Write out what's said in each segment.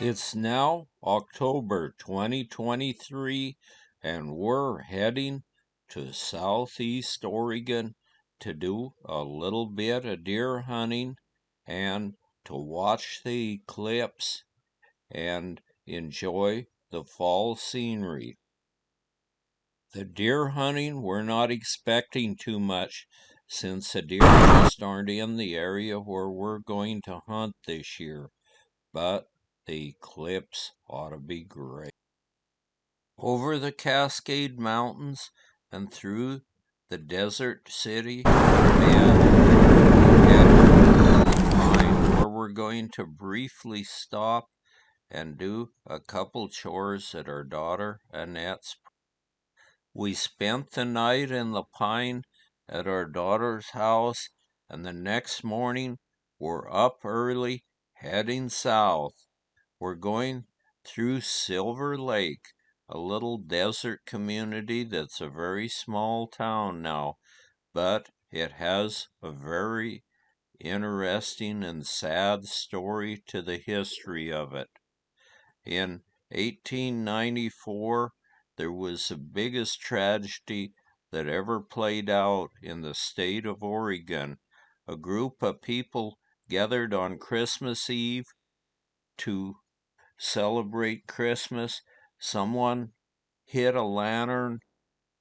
It's now October 2023, and we're heading to southeast Oregon to do a little bit of deer hunting and to watch the eclipse and enjoy the fall scenery. The deer hunting, we're not expecting too much since the deer just aren't in the area where we're going to hunt this year, but the eclipse ought to be great. Over the Cascade Mountains and through the desert city and where we're going to briefly stop and do a couple chores at our daughter Annette's. We spent the night in the pine at our daughter's house, and the next morning we're up early heading south. We're going through Silver Lake, a little desert community that's a very small town now, but it has a very interesting and sad story to the history of it. In 1894, there was the biggest tragedy that ever played out in the state of Oregon. A group of people gathered on Christmas Eve to celebrate Christmas. Someone hit a lantern,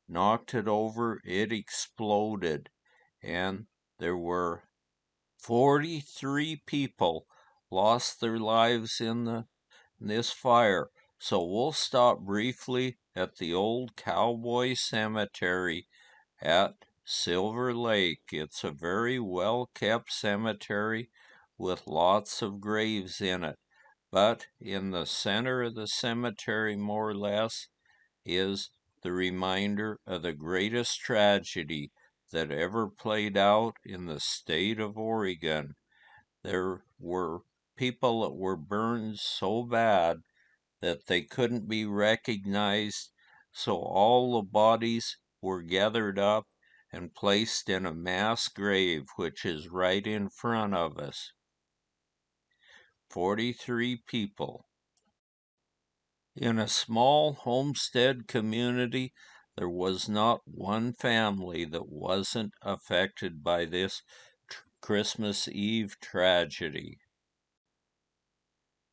knocked it over, it exploded, and there were 43 people lost their lives in this fire. So we'll stop briefly at the old cowboy cemetery at Silver Lake. It's a very well kept cemetery with lots of graves in it. But in the center of the cemetery, more or less, is the reminder of the greatest tragedy that ever played out in the state of Oregon. There were people that were burned so bad that they couldn't be recognized, so all the bodies were gathered up and placed in a mass grave, which is right in front of us. 43 people. In a small homestead community, there was not one family that wasn't affected by this Christmas Eve tragedy.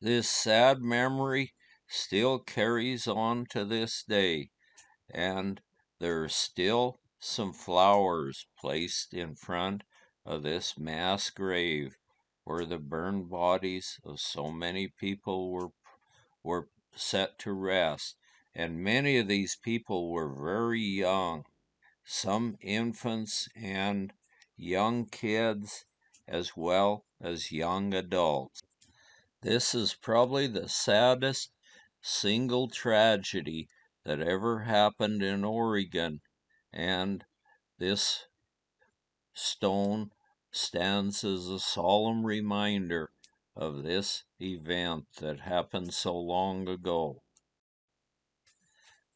This sad memory still carries on to this day, and there are still some flowers placed in front of this mass grave where the burned bodies of so many people were set to rest, and many of these people were very young, some infants and young kids, as well as young adults. This is probably the saddest single tragedy that ever happened in Oregon, and this stone stands as a solemn reminder of this event that happened so long ago.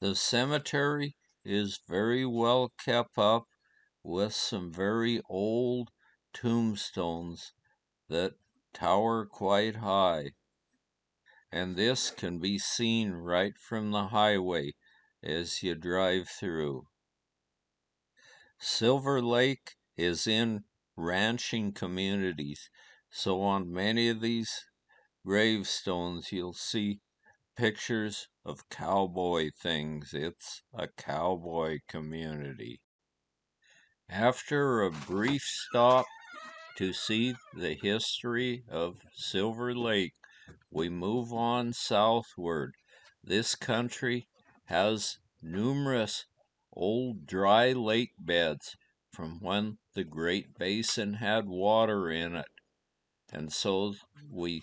The cemetery is very well kept up with some very old tombstones that tower quite high, and this can be seen right from the highway as you drive through. Silver Lake is in ranching communities, so on many of these gravestones you'll see pictures of cowboy things. It's a cowboy community. After a brief stop to see the history of Silver Lake, we move on southward. This country has numerous old dry lake beds from when the Great Basin had water in it. And so we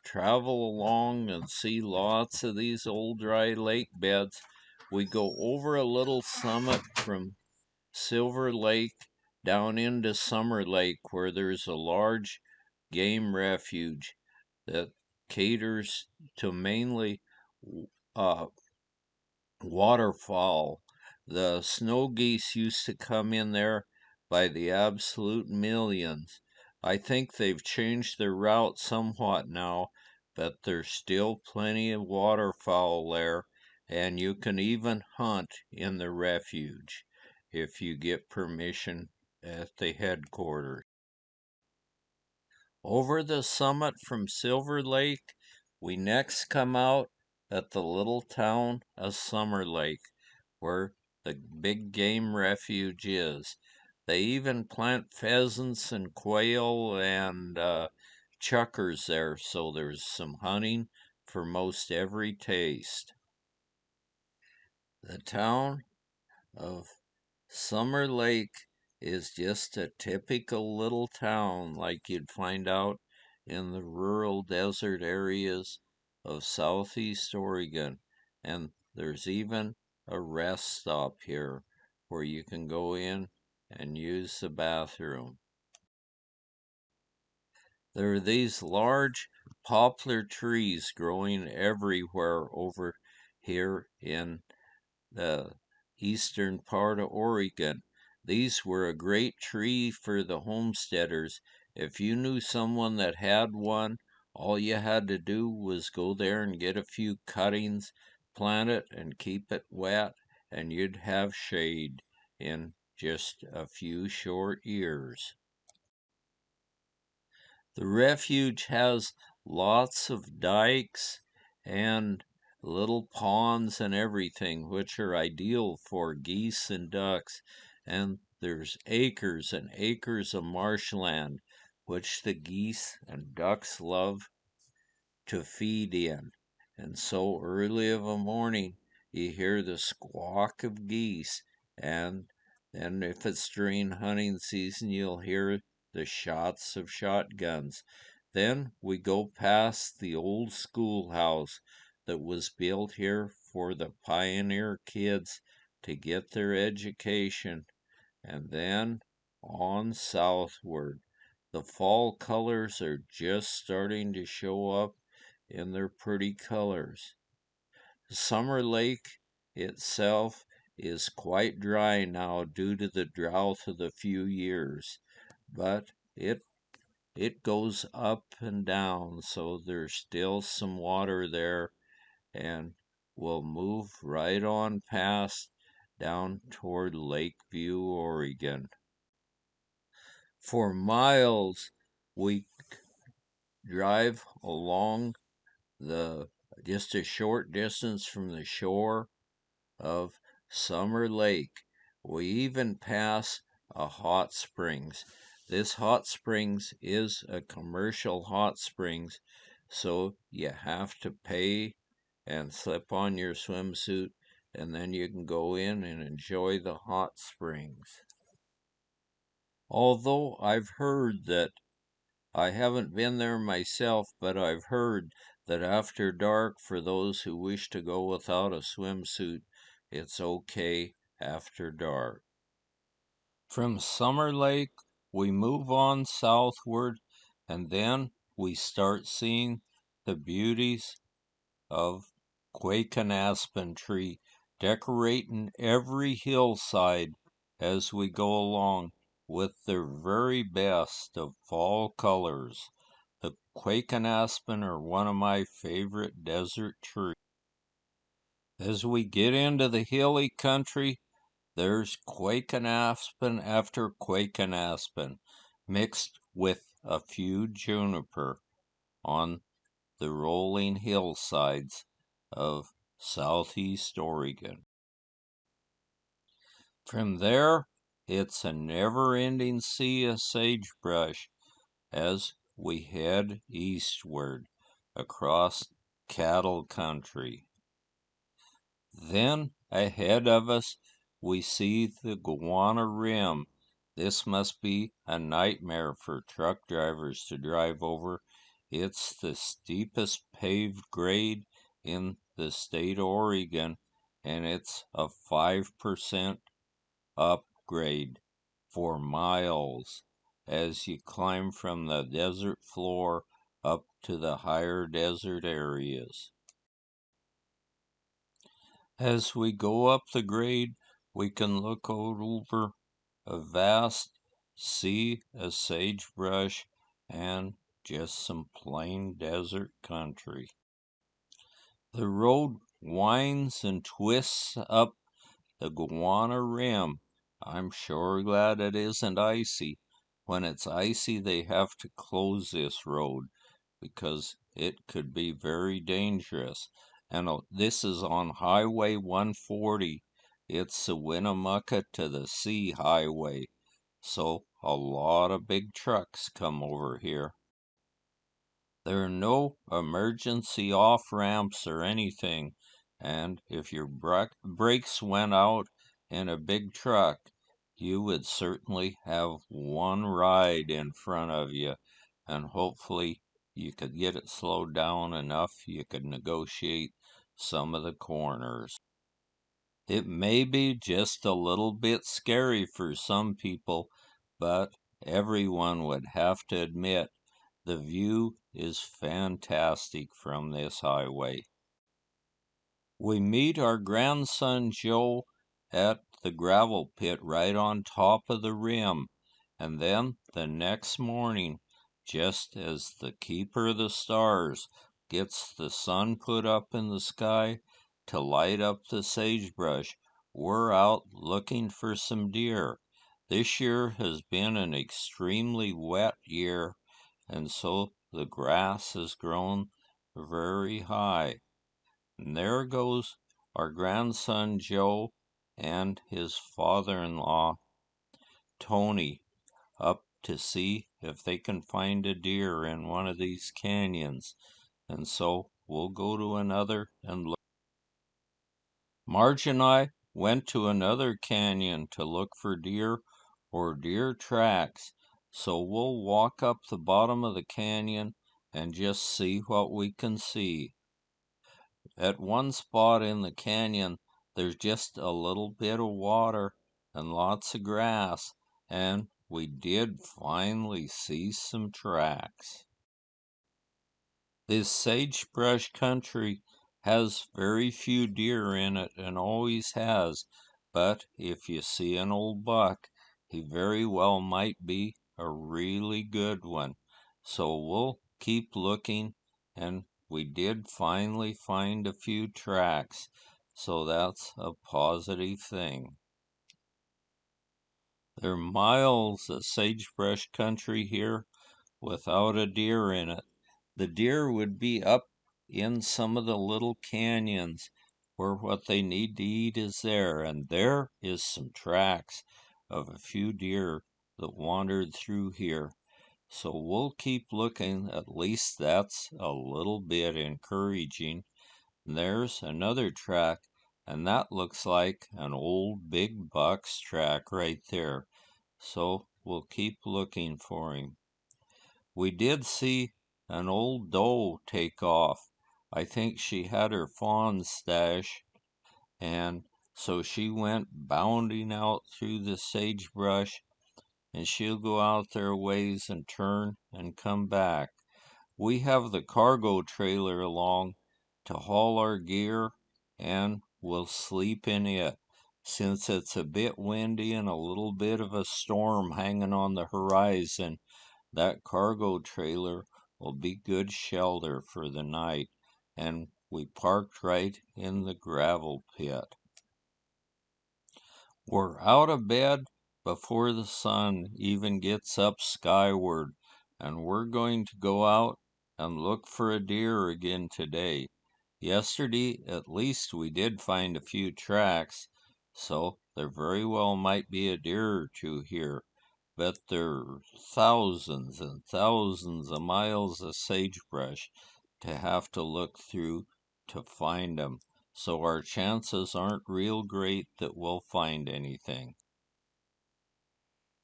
travel along and see lots of these old dry lake beds. We go over a little summit from Silver Lake down into Summer Lake, where there's a large game refuge that caters to mainly uh, waterfowl. The snow geese used to come in there by the absolute millions. I think they've changed their route somewhat now, but there's still plenty of waterfowl there, and you can even hunt in the refuge if you get permission at the headquarters. Over the summit from Silver Lake, we next come out at the little town of Summer Lake, where the big game refuge is. They even plant pheasants and quail and chuckers there, so there's some hunting for most every taste. The town of Summer Lake is just a typical little town like you'd find out in the rural desert areas of southeast Oregon. And there's even a rest stop here where you can go in and use the bathroom. There are these large poplar trees growing everywhere over here in the eastern part of Oregon. These were a great tree for the homesteaders. If you knew someone that had one, all you had to do was go there and get a few cuttings, plant it, and keep it wet, and you'd have shade in just a few short years. The refuge has lots of dikes and little ponds and everything, which are ideal for geese and ducks. And there's acres and acres of marshland, which the geese and ducks love to feed in. And so early of a morning, you hear the squawk of geese, and then if it's during hunting season, you'll hear the shots of shotguns. Then we go past the old schoolhouse that was built here for the pioneer kids to get their education, and then on southward. The fall colors are just starting to show up in their pretty colors. Summer Lake itself is quite dry now due to the drought of the few years, but it goes up and down, so there's still some water there, and we'll move right on past down toward Lakeview, Oregon. For miles, we drive along the just a short distance from the shore of Summer Lake. We even pass a hot springs. This hot springs is a commercial hot springs, so you have to pay and slip on your swimsuit, and then you can go in and enjoy the hot springs. Although I've heard that I haven't been there myself, but I've heard that after dark, for those who wish to go without a swimsuit, it's okay after dark. From Summer Lake, we move on southward, and then we start seeing the beauties of quake and aspen tree decorating every hillside as we go along with their very best of fall colors. The quake and aspen are one of my favorite desert trees. As we get into the hilly country, there's quake and aspen after quake and aspen, mixed with a few juniper on the rolling hillsides of southeast Oregon. From there, it's a never-ending sea of sagebrush as we head eastward across cattle country. Then, ahead of us, we see the Guana Rim. This must be a nightmare for truck drivers to drive over. It's the steepest paved grade in the state of Oregon, and it's a 5% upgrade for miles as you climb from the desert floor up to the higher desert areas. As we go up the grade, we can look over a vast sea of sagebrush and just some plain desert country. The road winds and twists up the Guana Rim. I'm sure glad it isn't icy. When it's icy, they have to close this road because it could be very dangerous. And this is on Highway 140. It's the Winnemucca to the Sea Highway. So a lot of big trucks come over here. There are no emergency off-ramps or anything, and if your brakes went out in a big truck, you would certainly have one ride in front of you, and hopefully you could get it slowed down enough you could negotiate some of the corners. It may be just a little bit scary for some people, but everyone would have to admit the view is fantastic from this highway. We meet our grandson Joe at the gravel pit right on top of the rim, and then the next morning, just as the keeper of the stars gets the sun put up in the sky to light up the sagebrush, we're out looking for some deer. This year has been an extremely wet year, and so the grass has grown very high. And there goes our grandson Joe and his father-in-law Tony up to see if they can find a deer in one of these canyons. And so we'll go to another and look. Marge and I went to another canyon to look for deer or deer tracks. So we'll walk up the bottom of the canyon and just see what we can see. At one spot in the canyon, there's just a little bit of water and lots of grass, and we did finally see some tracks. This sagebrush country has very few deer in it and always has, but if you see an old buck, he very well might be a really good one. So we'll keep looking, and we did finally find a few tracks, so that's a positive thing. There are miles of sagebrush country here without a deer in it. The deer would be up in some of the little canyons where what they need to eat is there, and there is some tracks of a few deer that wandered through here. So we'll keep looking, at least that's a little bit encouraging. And there's another track, and that looks like an old big buck's track right there. So we'll keep looking for him. We did see an old doe take off. I think she had her fawn stashed, and so she went bounding out through the sagebrush, and she'll go out there a ways and turn and come back. We have the cargo trailer along to haul our gear, and we'll sleep in it, since it's a bit windy and a little bit of a storm hanging on the horizon. That cargo trailer will be good shelter for the night, and we parked right in the gravel pit. We're out of bed before the sun even gets up skyward, and we're going to go out and look for a deer again today. Yesterday, at least, we did find a few tracks, so there very well might be a deer or two here. But there are thousands and thousands of miles of sagebrush to have to look through to find them, so our chances aren't real great that we'll find anything.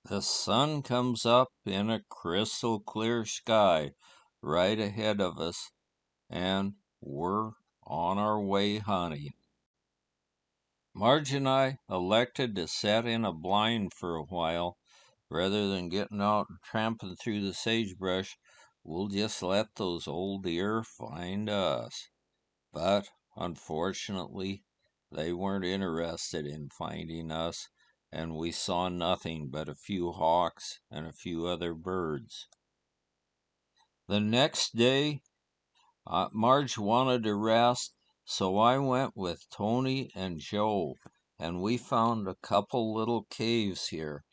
The sun comes up in a crystal clear sky right ahead of us, and we're on our way hunting. Marge and I elected to set in a blind for a while. Rather than getting out and tramping through the sagebrush, we'll just let those old deer find us. But unfortunately, they weren't interested in finding us, and we saw nothing but a few hawks and a few other birds. The next day, Marge wanted to rest, so I went with Tony and Joe, and we found a couple little caves here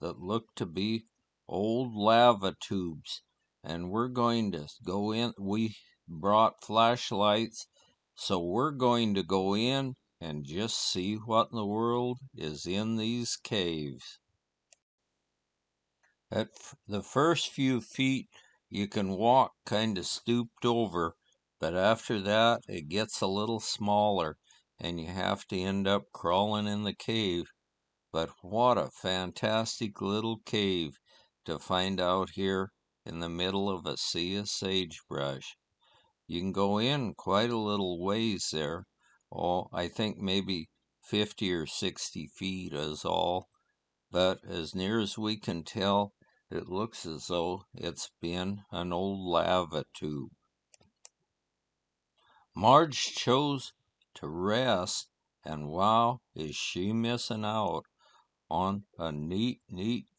that look to be old lava tubes, and we're going to go in. We brought flashlights, so we're going to go in and just see what in the world is in these caves. At the first few feet, you can walk kind of stooped over, but after that, it gets a little smaller, and you have to end up crawling in the cave. But what a fantastic little cave to find out here in the middle of a sea of sagebrush. You can go in quite a little ways there. Oh, I think maybe 50 or 60 feet is all. But as near as we can tell, it looks as though it's been an old lava tube. Marge chose to rest, and wow, is she missing out on a neat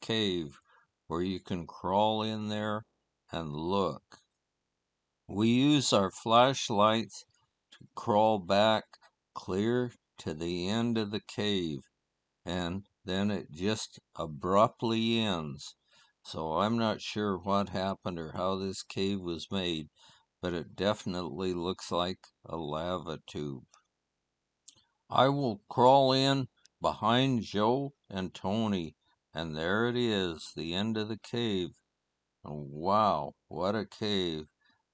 cave where you can crawl in there and look. We use our flashlights to crawl back clear to the end of the cave, and then it just abruptly ends. So I'm not sure what happened or how this cave was made, but it definitely looks like a lava tube. I will crawl in behind Joe and Tony, and there it is, the end of the cave. And wow, what a cave.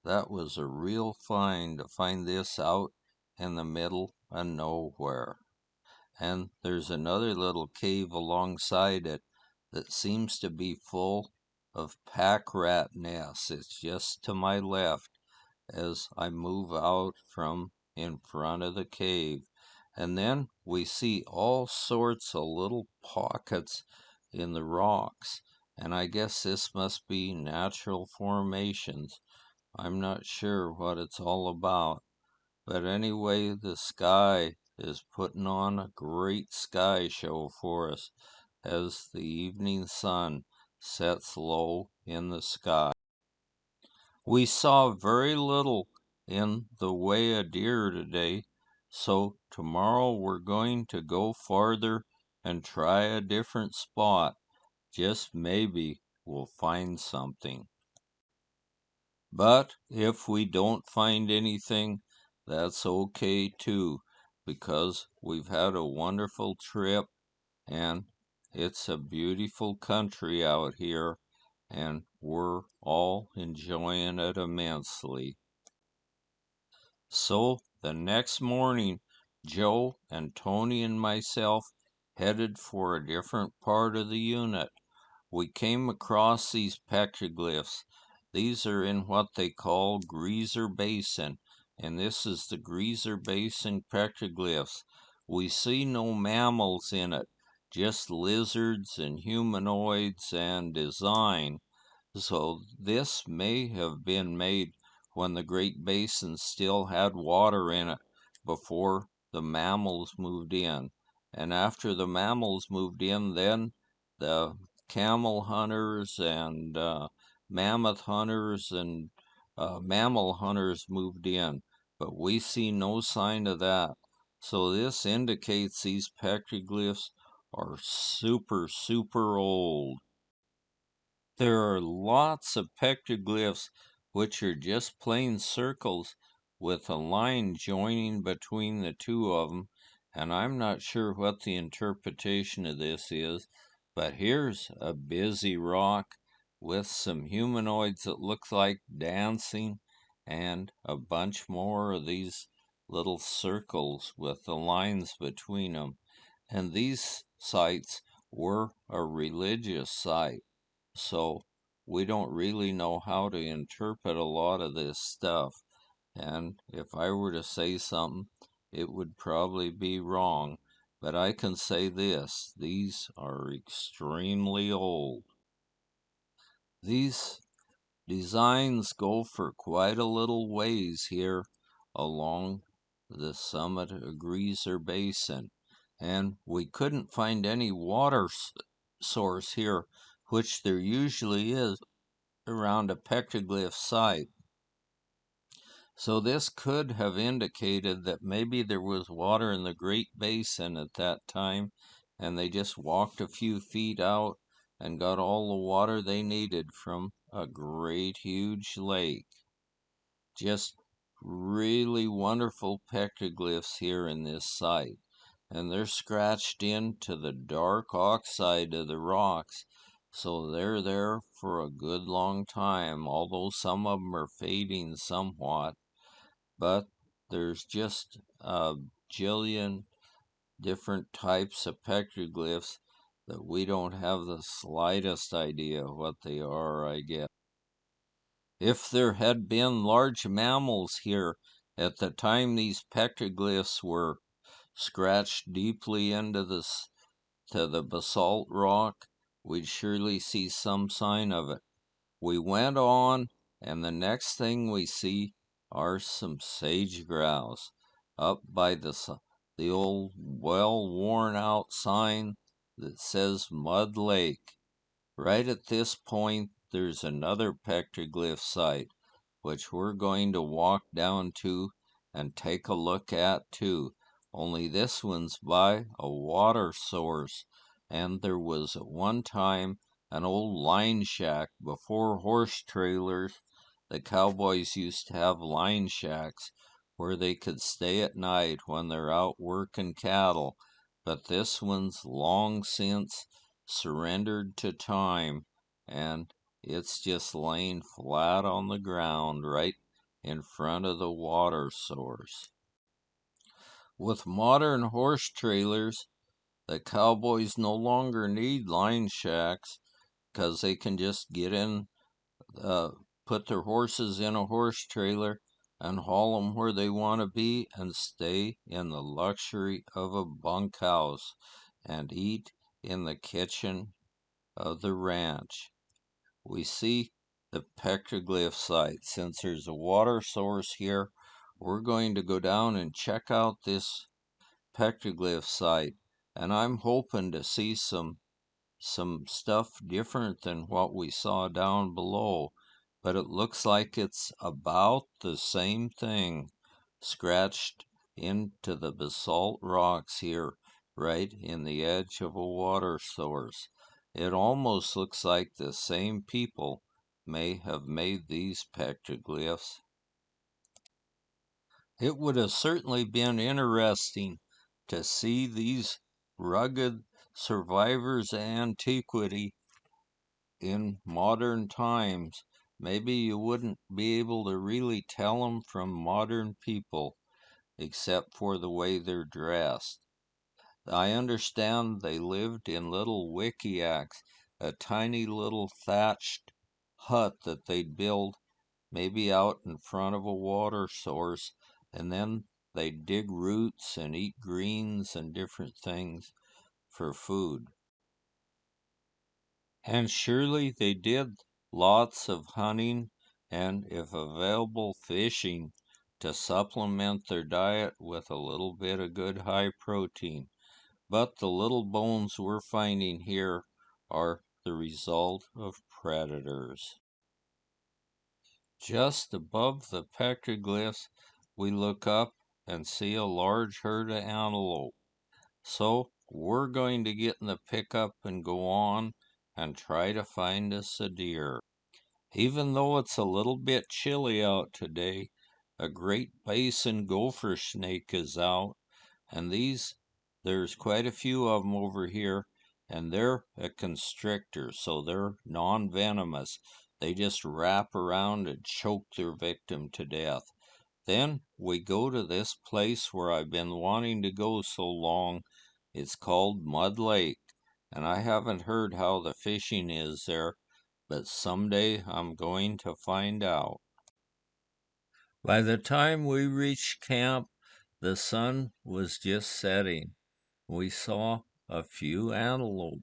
That was a real find to find this out in the middle of nowhere. And there's another little cave alongside it that seems to be full of pack rat nests. It's just to my left as I move out from in front of the cave. And then we see all sorts of little pockets in the rocks. And I guess this must be natural formations. I'm not sure what it's all about. But anyway, the sky is putting on a great sky show for us as the evening sun sets low in the sky. We saw very little in the way of deer today, so tomorrow we're going to go farther and try a different spot. Just maybe we'll find something. But if we don't find anything, that's okay too, because we've had a wonderful trip and it's a beautiful country out here, and we're all enjoying it immensely. So the next morning, Joe and Tony and myself headed for a different part of the unit. We came across these petroglyphs. These are in what they call Greaser Basin, and this is the Greaser Basin petroglyphs. We see no mammals in it, just lizards and humanoids and design. So this may have been made when the Great Basin still had water in it before the mammals moved in. And after the mammals moved in, then the camel hunters and mammoth hunters and mammal hunters moved in. But we see no sign of that. So this indicates these petroglyphs are super old. There are lots of petroglyphs which are just plain circles with a line joining between the two of them, and I'm not sure what the interpretation of this is, but here's a busy rock with some humanoids that look like dancing and a bunch more of these little circles with the lines between them. And these sites were a religious site. So we don't really know how to interpret a lot of this stuff. And if I were to say something, it would probably be wrong. But I can say this, these are extremely old. These designs go for quite a little ways here along the summit of Greaser Basin. And we couldn't find any water source here, which there usually is around a petroglyph site. So this could have indicated that maybe there was water in the Great Basin at that time, and they just walked a few feet out and got all the water they needed from a great huge lake. Just really wonderful petroglyphs here in this site, and they're scratched into the dark oxide of the rocks, so they're there for a good long time, although some of them are fading somewhat. But there's just a jillion different types of petroglyphs that we don't have the slightest idea what they are, I guess. If there had been large mammals here at the time these petroglyphs were scratched deeply into the basalt rock, we'd surely see some sign of it. We went on, and the next thing we see are some sage grouse up by the old well-worn out sign that says Mud Lake. Right at this point, there's another petroglyph site, which we're going to walk down to and take a look at too. Only this one's by a water source, and there was at one time an old line shack before horse trailers. The cowboys used to have line shacks where they could stay at night when they're out working cattle, but this one's long since surrendered to time, and it's just laying flat on the ground right in front of the water source. With modern horse trailers, the cowboys no longer need line shacks because they can just get in, uh, put their horses in a horse trailer and haul them where they want to be and stay in the luxury of a bunkhouse and eat in the kitchen of the ranch. We see the petroglyph site. Since there's a water source here, we're going to go down and check out this petroglyph site, and I'm hoping to see some stuff different than what we saw down below, but it looks like it's about the same thing scratched into the basalt rocks here right in the edge of a water source. It almost looks like the same people may have made these petroglyphs. It would have certainly been interesting to see these rugged survivors of antiquity in modern times. Maybe you wouldn't be able to really tell them from modern people, except for the way they're dressed. I understand they lived in little wickiucks, a tiny little thatched hut that they'd build maybe out in front of a water source, and then they'd dig roots and eat greens and different things for food. And surely they did lots of hunting and, if available, fishing to supplement their diet with a little bit of good high protein. But the little bones we're finding here are the result of predators. Just above the petroglyphs, we look up and see a large herd of antelope. So we're going to get in the pickup and go on and try to find us a deer. Even though it's a little bit chilly out today, a Great Basin gopher snake is out, and there's quite a few of them over here, and they're a constrictor, so they're non-venomous. They just wrap around and choke their victim to death. Then we go to this place where I've been wanting to go so long. It's called Mud Lake, and I haven't heard how the fishing is there, but someday I'm going to find out. By the time we reached camp, the sun was just setting. We saw a few antelope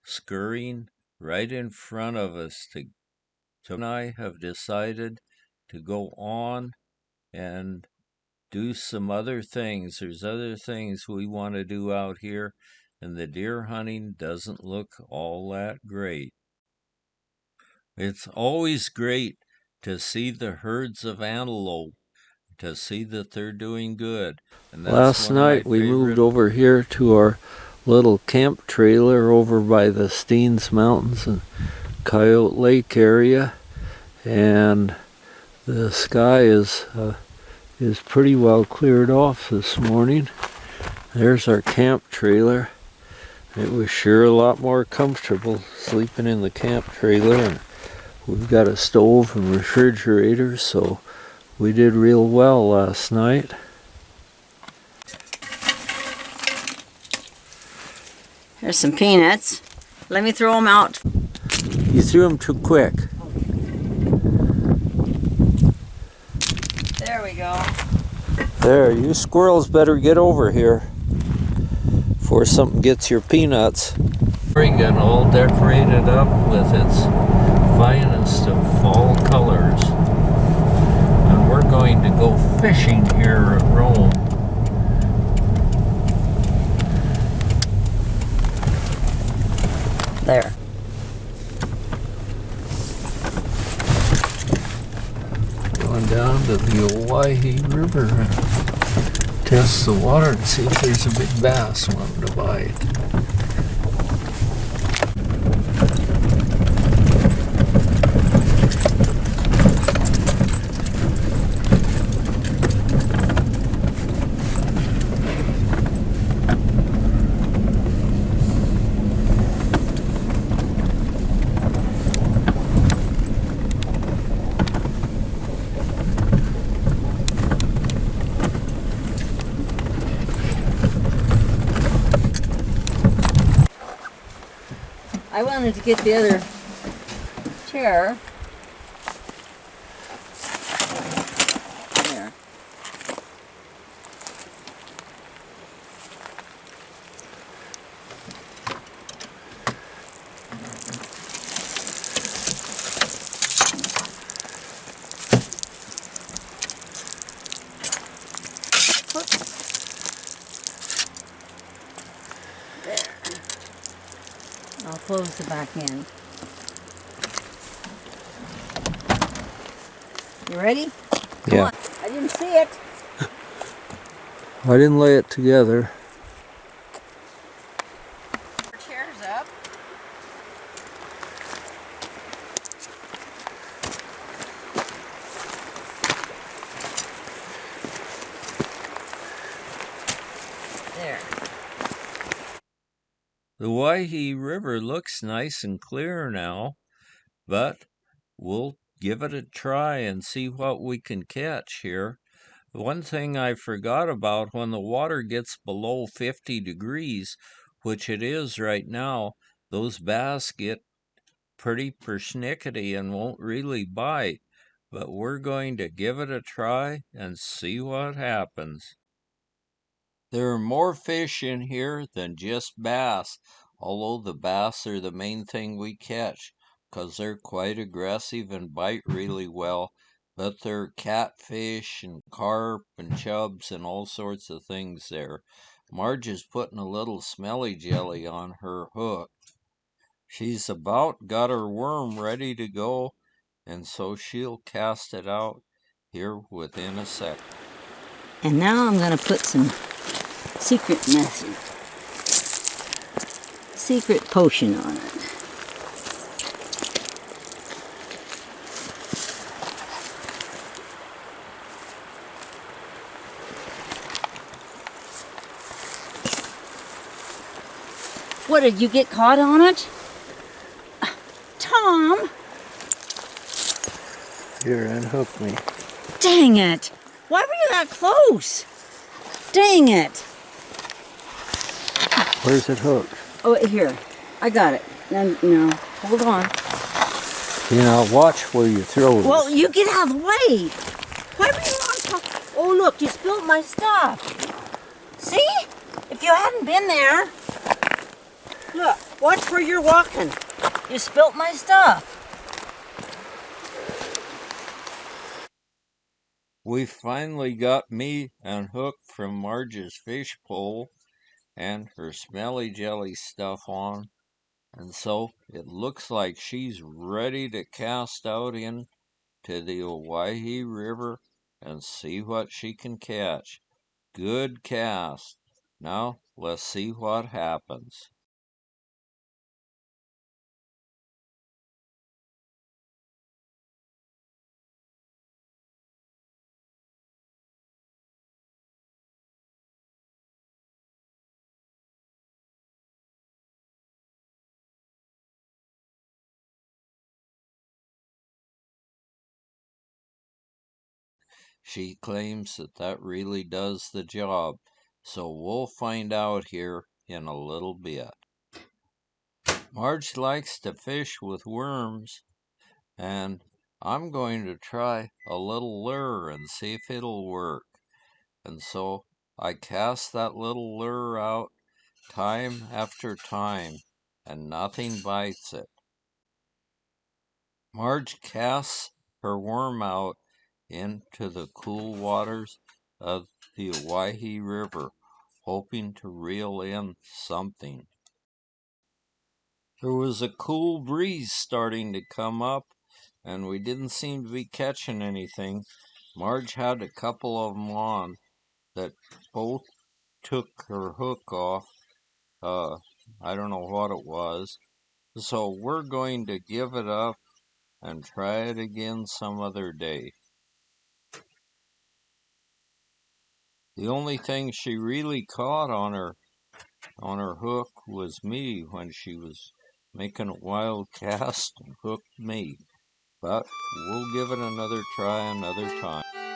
scurrying right in front of us. And I have decided to go on and do some other things. There's other things we want to do out here, and the deer hunting doesn't look all that great. It's always great to see the herds of antelope, to see that they're doing good. And that's Last one of my night we moved favorite. over here to our little camp trailer over by the Steens Mountains and Coyote Lake area, and the sky is pretty well cleared off this morning. There's our camp trailer. It was sure a lot more comfortable sleeping in the camp trailer, and we've got a stove and refrigerator, so we did real well last night. There's some peanuts. Let me throw them out. You threw them too quick. There we go. There, you squirrels better get over here before something gets your peanuts. Oregon all decorated up with its finest of fall colors. And we're going to go fishing here at Rome. There. Going down to the Owyhee River and test the water and see if there's a big bass wanting to bite. I wanted to get the other chair. There. I'll close the back end. You ready? Come on. I didn't see it. I didn't lay it together. Chair's up. There. The Owyhee River looks nice and clear now, but we'll give it a try and see what we can catch here. One thing I forgot about, when the water gets below 50 degrees, which it is right now, those bass get pretty persnickety and won't really bite. But we're going to give it a try and see what happens. There are more fish in here than just bass, although the bass are the main thing we catch, 'cause they're quite aggressive and bite really well. But there are catfish and carp and chubs and all sorts of things there. Marge is putting a little smelly jelly on her hook. She's about got her worm ready to go, and so she'll cast it out here within a second. And now I'm going to put some secret potion on it. What, did you get caught on it? Tom! Here, unhook me. Dang it! Why were you that close? Dang it! Where's it hooked? Oh, here. I got it. No, hold on. You know, watch where you throw this. Well, you get out of the way. Why were you on top? Oh, look, you spilled my stuff. See? If you hadn't been there. Look, watch where you're walking. You spilt my stuff. We finally got me unhooked from Marge's fish pole and her smelly jelly stuff on. And so it looks like she's ready to cast out into the Owyhee River and see what she can catch. Good cast. Now let's see what happens. She claims that really does the job, so we'll find out here in a little bit. Marge likes to fish with worms, and I'm going to try a little lure and see if it'll work. And so I cast that little lure out time after time, and nothing bites it. Marge casts her worm out into the cool waters of the Owyhee River, hoping to reel in something. There was a cool breeze starting to come up, and we didn't seem to be catching anything. Marge had a couple of them on that both took her hook off. I don't know what it was. So we're going to give it up and try it again some other day. The only thing she really caught on her hook was me when she was making a wild cast and hooked me. But we'll give it another try another time.